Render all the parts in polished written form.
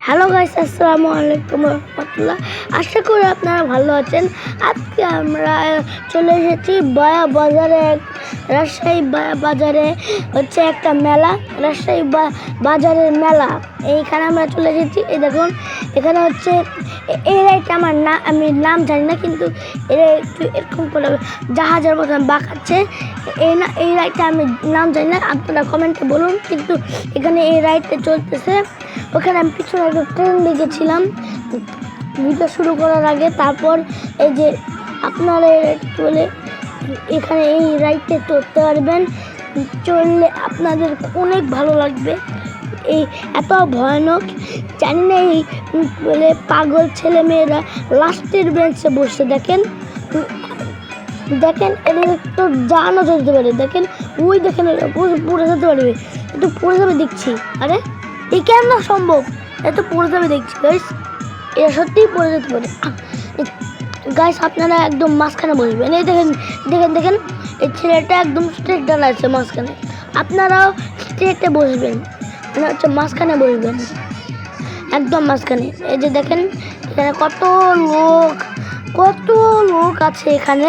Hello guys, আসসালামু আলাইকুম রহমতুল্লাহ। আশা করি আপনারা ভালো আছেন। আজকে আমরা চলে এসেছি বায়া বাজারে। রাজশাহী বায়া বাজারে হচ্ছে একটা মেলা, রাজশাহী বাজারের মেলা। এইখানে আমরা চলে এসেছি। এই দেখুন, এখানে হচ্ছে এই রাইডটা আমি নাম জানি না, কিন্তু এরা একটু এরকম করে জাহাজের মতন বাঁকাচ্ছে। এই রাইডটা আমি নাম জানি না, আপনারা কমেন্টে বলুন। কিন্তু এখানে এই রাইডটা চলতেছে। ওখানে আমি পিছনে একটা ট্রেন দেখেছিলাম ভিডিও শুরু করার আগে। তারপর এই যে আপনারা চলে এখানে এই রাইডে চড়তে পারবেন। চললে আপনাদের অনেক ভালো লাগবে। এই এত ভয়ানক, জানি না এই বলে পাগল ছেলে মেয়েরা লাস্টের বেঞ্চে বসে দেখেন এদের একটু জানও যেতে পারে। দেখেন ওই দেখেন পড়ে যেতে পারবে, একটু পড়ে যাবে দেখছি। আরে এই কেন সম্ভব, এত পড়ে যাবে দেখছি গাইস, এটা সত্যিই পড়ে যেতে পারে গাইস। আপনারা একদম মাঝখানে বসবেন। এই দেখেন দেখেন দেখেন এই ছেলেটা একদম স্ট্রেট দাঁড়াচ্ছে মাঝখানে। আপনারাও স্ট্রেটে বসবেন, মানে হচ্ছে মাঝখানে বসবেন, একদম মাঝখানে। এই যে দেখেন এখানে কত লোক আছে এখানে।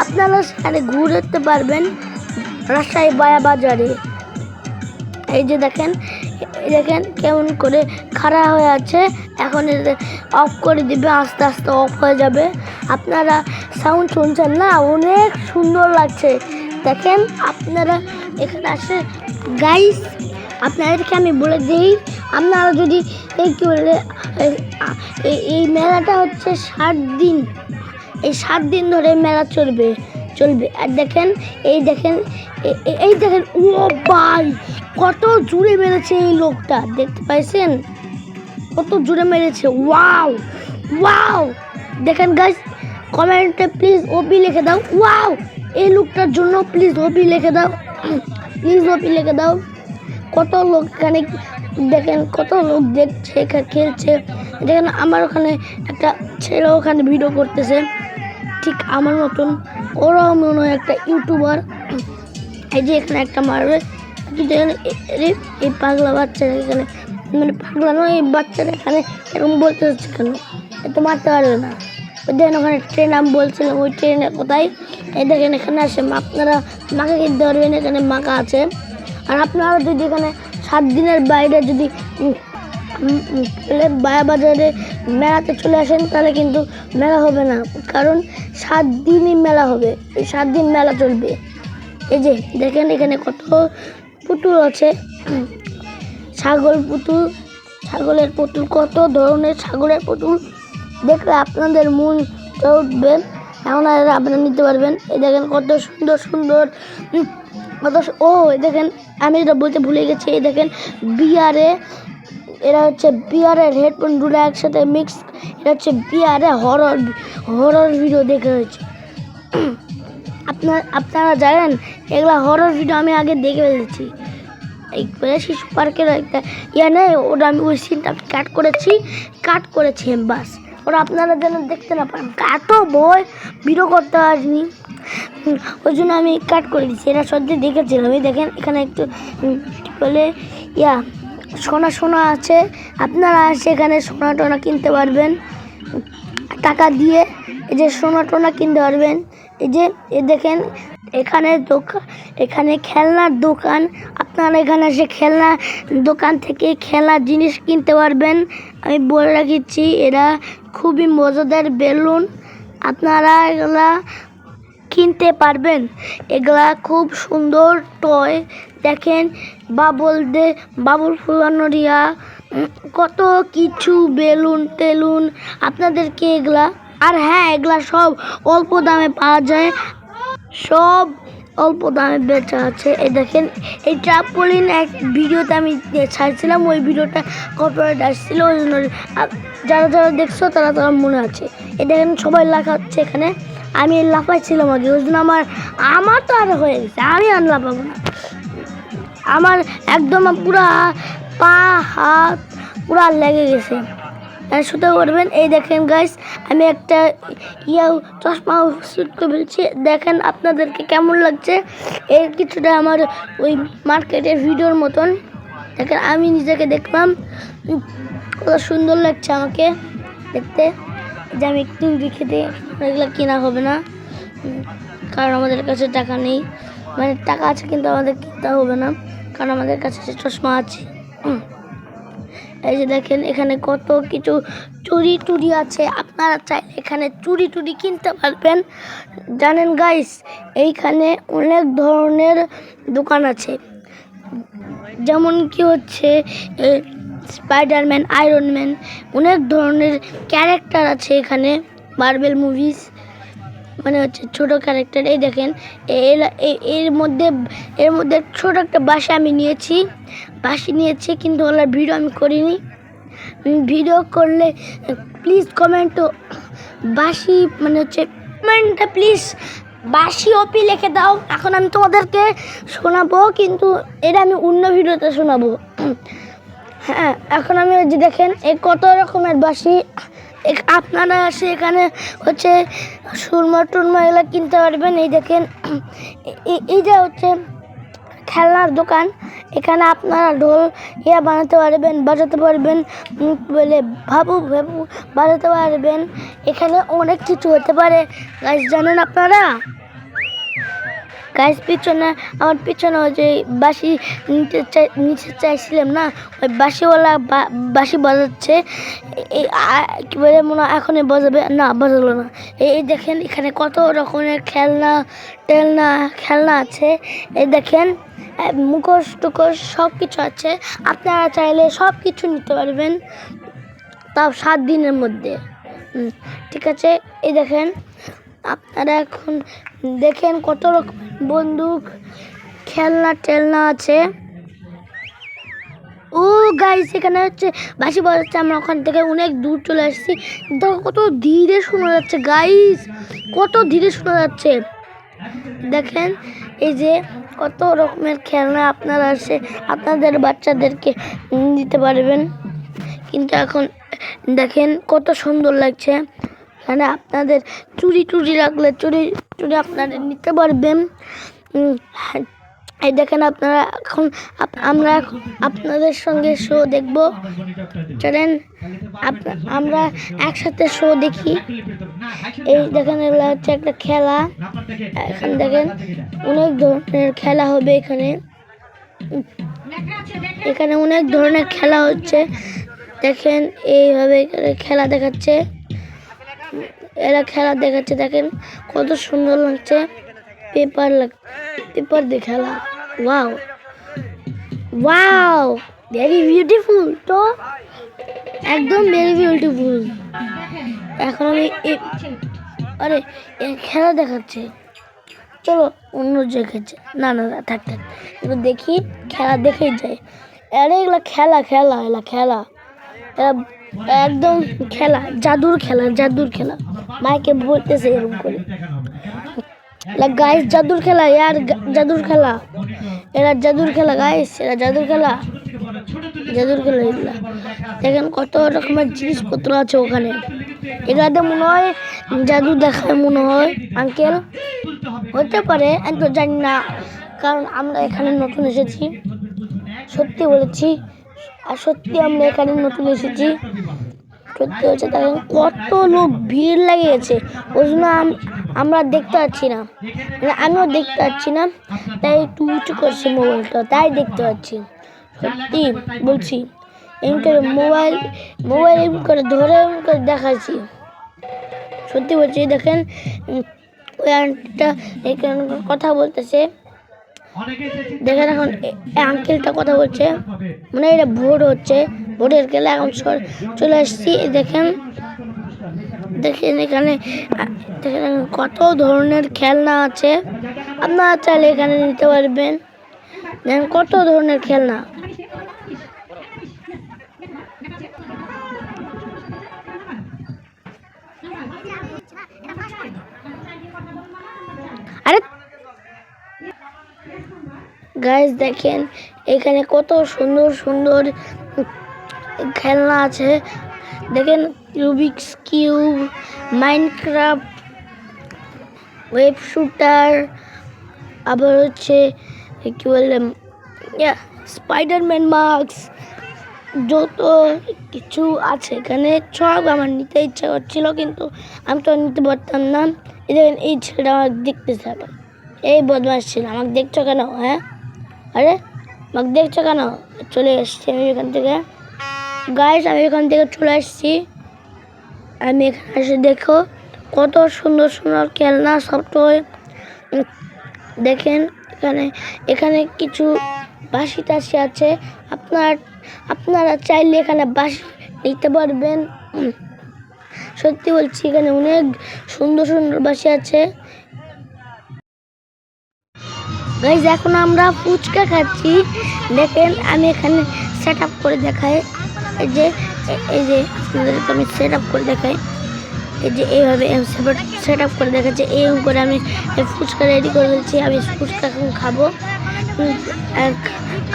আপনারা সেখানে ঘুরতে পারবেন রাজশাহী বায়া বাজারে। এই যে দেখেন কেমন করে খাড়া হয়ে আছে। এখন অফ করে দিবে, আস্তে আস্তে অফ হয়ে যাবে। আপনারা সাউন্ড শুনছেন না, অনেক সুন্দর লাগছে। দেখেন আপনারা এখানে আসে গাইস। আপনাদেরকে আমি বলে দিই, আপনারা যদি এই কী বলে এই মেলাটা হচ্ছে 7 দিন, এই 7 দিন ধরে মেলা চলবে। আর দেখেন এই দেখেন ও ভাই, কত জোরে মেরেছে এই লোকটা, দেখতে পাইছেন কত জোরে মেরেছে। ওয়াও দেখেন গাইস, কমেন্টে প্লিজ ওপি লিখে দাও। ওয়াও, এই লোকটার জন্য প্লিজ ওপি লিখে দাও। কত লোক এখানে দেখেন, কত লোক দেখছে, খেলছে। দেখেন আমার ওখানে একটা ছেলে ওখানে ভিডিও করতেছে, ঠিক আমার মতন। ওরাও মনে হয় একটা ইউটিউবার। এই যে এখানে একটা মারবে, এই পাগলা বাচ্চারা এখানে, মানে পাগলা নয়, এই বাচ্চারা এখানে এরকম বলতে হচ্ছে কেন, এত মারতে পারবে না। ওই দেখেন ওখানে ট্রেন, আমি বলছিলাম ওই ট্রেনের কোথায়। এই দেখেন এখানে আসে আপনারা মাকে কিনতে পারবেন, এখানে মাকা আছে। আর আপনারা যদি এখানে 7 দিনের বাইরে যদি বায়া বাজারে মেলাতে চলে আসেন, তাহলে কিন্তু মেলা হবে না, কারণ 7 দিনই মেলা হবে। এই 7 দিন মেলা চলবে। এই যে দেখেন এখানে কত পুতুল আছে, ছাগলের পুতুল, কত ধরনের ছাগলের পুতুল। দেখলে আপনাদের মন উঠবে, এখন আপনারা নিতে পারবেন। এই দেখেন কত সুন্দর দেখেন আমি এটা বলতে ভুলে গেছি। এই দেখেন এরা হচ্ছে বিয়ারের হেডফোন দুটো একসাথে মিক্স। এটা হচ্ছে বিয়ারে হরর ভিডিও দেখে হয়েছে। আপনারা জানেন এগুলা হরর ভিডিও আমি আগে দেখে ফেলেছি। এই শিশু পার্কের একটা নেই, ওটা আমি ওই সিনটা কাট করেছি বাস, ওরা আপনারা যেন দেখতে না পারেন। এত ভয় ভিডিও করতে পারিনি, ওই জন্য আমি কাট করে দিচ্ছি। এটা সত্যি দেখেছিলাম। এই দেখেন এখানে একটু বলে সোনা আছে। আপনারা সেখানে সোনা টোনা কিনতে পারবেন টাকা দিয়ে। এই যে সোনা টোনা কিনতে পারবেন। এই দেখেন এখানে খেলনার দোকান। আপনারা এখানে এসে খেলনা দোকান থেকে খেলনার জিনিস কিনতে পারবেন। আমি বলে রাখিছি, এরা খুবই মজাদার বেলুন, আপনারা এগুলা কিনতে পারবেন। এগুলা খুব সুন্দর টয়। দেখেন বাবুল ফুলানো রিয়া, কত কিছু বেলুন টেলুন আপনাদেরকে এগুলা। আর হ্যাঁ, এগুলা সব অল্প দামে পাওয়া যায়, সব অল্প দামে বেচা আছে। এই দেখেন এই ট্রাম্পোলিন এক ভিডিওতে আমি ছাড়ছিলাম, ওই ভিডিওটা কপিরাইট আসছিল, ওই জন্য যারা দেখছো তারা মনে আছে। এই দেখেন সবাই লাফাচ্ছে এখানে, আমি লাফাচ্ছিলাম আগে, ওই জন্য আমার তো আর হয়ে গেছে, আমি আর লাফাবো না। আমার একদম পুরা পা হাত পুরা লেগে গেছে, শুতে পারবেন। এই দেখেন গাইস, আমি একটা চশমা শুট করে ফেলছি। দেখেন আপনাদেরকে কেমন লাগছে। এর কিছুটা আমার ওই মার্কেটের ভিডিওর মতন। দেখেন আমি নিজেকে দেখলাম কত সুন্দর লাগছে আমাকে দেখতে। যে আমি একটু রেখে দিই, এগুলো কেনা হবে না, কারণ আমাদের কাছে টাকা নেই। মানে টাকা আছে কিন্তু আমাদের কিনতে হবে না, কারণ আমাদের কাছে চশমা আছে। এই যে দেখেন এখানে কত কিছু চুড়ি টুড়ি আছে, আপনারা চাইলে এখানে চুড়ি টুড়ি কিনতে পারবেন। জানেন গাইস, এইখানে অনেক ধরনের দোকান আছে, যেমন কি হচ্ছে স্পাইডারম্যান, আয়রন ম্যান, অনেক ধরনের ক্যারেক্টার আছে এখানে। মার্বেল মুভিস মানে হচ্ছে ছোটো ক্যারেক্টার। এই দেখেন এর মধ্যে ছোট একটা বাসা আমি নিয়েছি, কিন্তু ওনার ভিডিও আমি করিনি। ভিডিও করলে প্লিজ কমেন্টও বাসি মানে হচ্ছে কমেন্টটা প্লিজ বাসি ওপি লিখে দাও। এখন আমি তোমাদেরকে শোনাবো, কিন্তু এটা আমি অন্য ভিডিওতে শোনাবো। হ্যাঁ, এখন আমি যে দেখেন এই কত রকমের বাসি, আপনারা এসে এখানে হচ্ছে সুরমা টুরমা এগুলো কিনতে পারবেন। এই দেখেন এইটা হচ্ছে খেলনার দোকান, এখানে আপনারা ঢোল বানাতে পারবেন, বাজাতে পারবেন, বলে ভাবু বাজাতে পারবেন। এখানে অনেক কিছু হতে পারে গাইস, জানেন আপনারা? গাইস আমার পিছনে যে বাঁশি নিতে চাইছিলাম না, ওই বাঁশিওয়ালা বাঁশি বাজাচ্ছে। কি বলে মনে হয় এখনই বাজাবে, না বাজালো না। এই দেখেন এখানে কত রকমের খেলনা আছে। এই দেখেন মুখোশ টুকোশ সব কিছু আছে, আপনারা চাইলে সব কিছু নিতে পারবেন, তাও 7 দিনের মধ্যে। ঠিক আছে, এই দেখেন আপনারা এখন দেখেন কত রকম বন্দুক খেলনা আছে। ও গাইস, এখানে হচ্ছে বাঁশি বাজাচ্ছে, আমরা ওখান থেকে অনেক দূর চলে আসছি। দেখো কত ধীরে শোনা যাচ্ছে গাইস, কত ধীরে শোনা যাচ্ছে। দেখেন এই যে কত রকমের খেলনা আপনারা এসে আপনাদের বাচ্চাদেরকে দিতে পারবেন। কিন্তু এখন দেখেন কত সুন্দর লাগছে, এখানে আপনাদের চুড়ি টুড়ি রাখলে চুড়ি আপনারা নিতে পারবেন। এই দেখেন আপনারা এখন আমরা আপনাদের সঙ্গে শো দেখব, চলেন আমরা একসাথে শো দেখি। এই দেখেন এগুলো হচ্ছে একটা খেলা, এখানে দেখেন অনেক ধরনের খেলা হবে। এখানে অনেক ধরনের খেলা হচ্ছে, দেখেন এইভাবে খেলা দেখাচ্ছে, দেখেন কত সুন্দর লাগছে। পেপার দিয়ে খেলা, ওয়াও ভেরি বিউটিফুল, তো একদম ভেরি বিউটিফুল। এখন আমি আরে খেলা দেখাচ্ছে, চলো অন্য জায়গায় না থাক এবার দেখি, খেলা দেখেই যায়। আরে এগুলা খেলা একদম খেলা, জাদুর খেলা মাইকে বলতেছে এরকম করে, গাইস জাদুর খেলা, এরা জাদুর খেলা গাইস, এগুলা দেখেন কত রকমের জিনিসপত্র আছে ওখানে। এগুলাতে মনে হয় জাদু দেখায়, মনে হয় আঙ্কেল, হতে পারে, আমি তো জানি না, কারণ আমরা এখানে নতুন এসেছি, সত্যি বলেছি, আর সত্যি আমরা এখানে নতুন এসেছি, সত্যি হচ্ছে। দেখেন কত লোক ভিড় লাগিয়েছে, ওই জন্য আমরা দেখতে পাচ্ছি না, মানে আমিও দেখতে পাচ্ছি না, তাই একটু উঁচু করছি মোবাইলটা, তাই দেখতে পাচ্ছি। সত্যি বলছি, এমন করে মোবাইল এমন করে ধরে এমন করে দেখাচ্ছি, সত্যি বলছি। দেখেন ওই আন্টিটা এখানে কথা বলতেছে, দেখেন এখন আঙ্কেলটা কথা বলছে, মানে এটা ভোট হচ্ছে, ভোটের খেলা এখন চলে আসছি। দেখেন এখানে কত ধরনের খেলনা আছে, আপনারা চাইলে এখানে নিতে পারবেন। দেখেন কত ধরনের খেলনা, আরে গাইস দেখেন এখানে কত সুন্দর খেলনা আছে। দেখেন Rubik's cube, Minecraft, web shooter, আবার হচ্ছে কি বললাম স্পাইডারম্যান মাস্ক, যত কিছু আছে এখানে সব আমার নিতে ইচ্ছা করছিল, কিন্তু আমি তো নিতে পারতাম না। এই ছেলেটা আমাকে দেখতেছে, আবার এই বদমাস ছিল। আমাকে দেখছো কেন? হ্যাঁ, আরে আমাকে দেখছো কেন? চলে এসছি আমি এখান থেকে। গাইস, আমি এখান থেকে চলে এসছি। আমি এখানে এসে দেখো কত সুন্দর সুন্দর খেলনা সব টয়। দেখেন এখানে কিছু বাঁশি টাশি আছে। আপনারা চাইলে এখানে বাঁশি নিতে পারবেন। সত্যি বলছি, এখানে অনেক সুন্দর সুন্দর বাঁশি আছে। গাইস, এখন আমরা ফুচকা খাচ্ছি। দেখেন আমি এখানে সেট আপ করে দেখাই। এই যে আপনাদেরকে আমি সেট আপ করে দেখাই। এই যে এইভাবে সেট আপ করে দেখাচ্ছে। এই করে আমি ফুচকা রেডি করে ফেলছি। আমি ফুচকা এখন খাবো।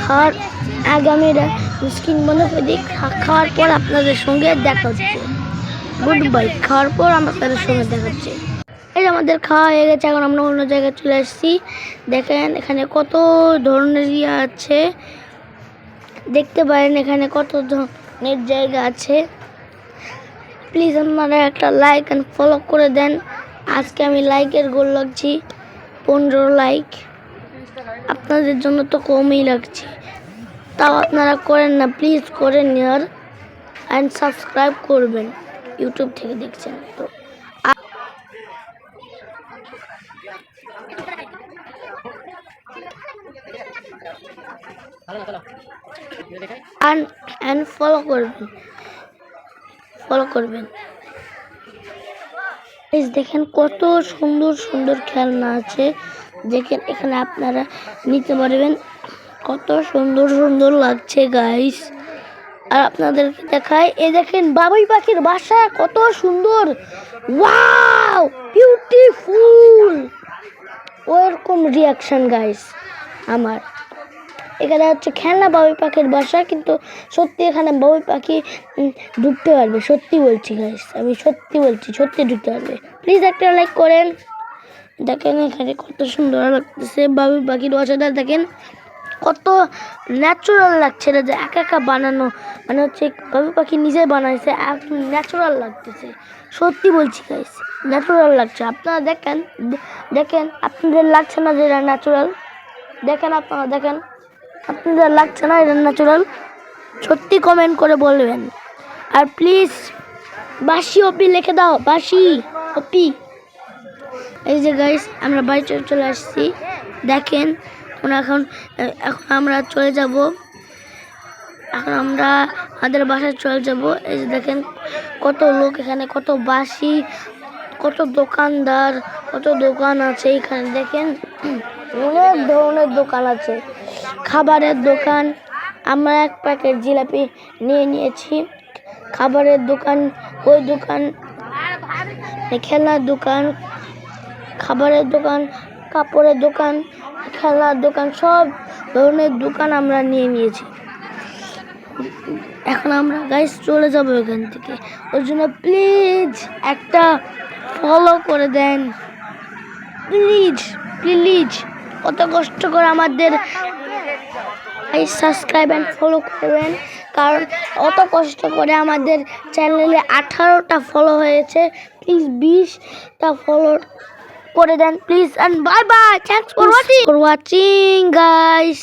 খাওয়ার আগে আমি স্ক্রিন বন্ধ করে দিই। খাওয়ার পর আপনাদের সঙ্গে দেখা হচ্ছে। Good bye. খাওয়ার পর আপনাদের সঙ্গে দেখা হচ্ছে। এই যে আমাদের খাওয়া হয়ে গেছে, এখন আমরা অন্য জায়গায় চলে আসছি। দেখেন এখানে কত ধরনের ইয়ে আছে, দেখতে পারেন এখানে কত ধরনের জায়গা আছে। প্লিজ আপনারা একটা লাইক অ্যান্ড ফলো করে দেন। আজকে আমি লাইকের গোল লাগছি 15 লাইক। আপনাদের জন্য তো কমই লাগছে, তাও আপনারা করেন না। প্লিজ করেন ইয়ার, অ্যান্ড সাবস্ক্রাইব করবেন। ইউটিউব থেকে দেখছেন তো। অ্যান্ড ফলো করবেন। দেখেন কত সুন্দর সুন্দর খেলনা আছে। দেখেন এখানে আপনারা নিতে পারবেন। কত সুন্দর সুন্দর লাগছে গাইস। আর আপনাদেরকে দেখাই, এই দেখেন বাবুই পাখির বাসা কত সুন্দর। Wow, beautiful. ওরকম রিয়াকশন গাইস আমার। এখানে হচ্ছে খেলনা বাবুই পাখির বাসা, কিন্তু সত্যি এখানে বাবুই পাখি ঢুকতে পারবে। সত্যি বলছি গাইস, আমি সত্যি বলছি, সত্যি ঢুকতে পারবে। প্লিজ একটা লাইক করেন। দেখেন এখানে কত সুন্দর লাগতেছে বাবুই পাখির বাসাটা। দেখেন কত ন্যাচারাল লাগছে, এটা যে একা একা বানানো, মানে হচ্ছে বাবুই পাখি নিজে বানাইছে, একদম ন্যাচারাল লাগতেছে। সত্যি বলছি গাইস, ন্যাচারাল লাগছে। আপনারা দেখেন আপনাদের লাগছে না যে এটা ন্যাচারাল? দেখেন আপনারা, দেখেন আপনাদের লাগছে না এটা ন্যাচারাল? সত্যি কমেন্ট করে বলবেন। আর প্লিজ বাসি ওপি লিখে দাও, বাসি ওপি। এই যে গাইস, আমরা বাড়িতে চলে আসছি। দেখেন এখন আমরা চলে যাব। এখন আমরা আমাদের বাসায় চলে যাব। এই যে দেখেন কত লোক এখানে, কত বাসি, কত দোকানদার, কত দোকান আছে এখানে। দেখেন অনেক ধরনের দোকান আছে, খাবারের দোকান। আমরা এক প্যাকেট জিলাপি নিয়েছি। খাবারের দোকান, ওই দোকান, খেলনার দোকান, খাবারের দোকান, কাপড়ের দোকান, খেলনার দোকান, সব ধরনের দোকান আমরা নিয়েছি। এখন আমরা গাইস চলে যাব এখান থেকে। ওর জন্য প্লিজ একটা ফলো করে দেন, প্লিজ প্লিজ। কত কষ্ট করে আমাদের সাবস্ক্রাইব অ্যান্ড ফলো করবেন, কারণ অত কষ্ট করে আমাদের চ্যানেলে 18টা ফলো হয়েছে। প্লিজ 20টা ফলো করে দেন please. And bye bye, thanks for watching guys.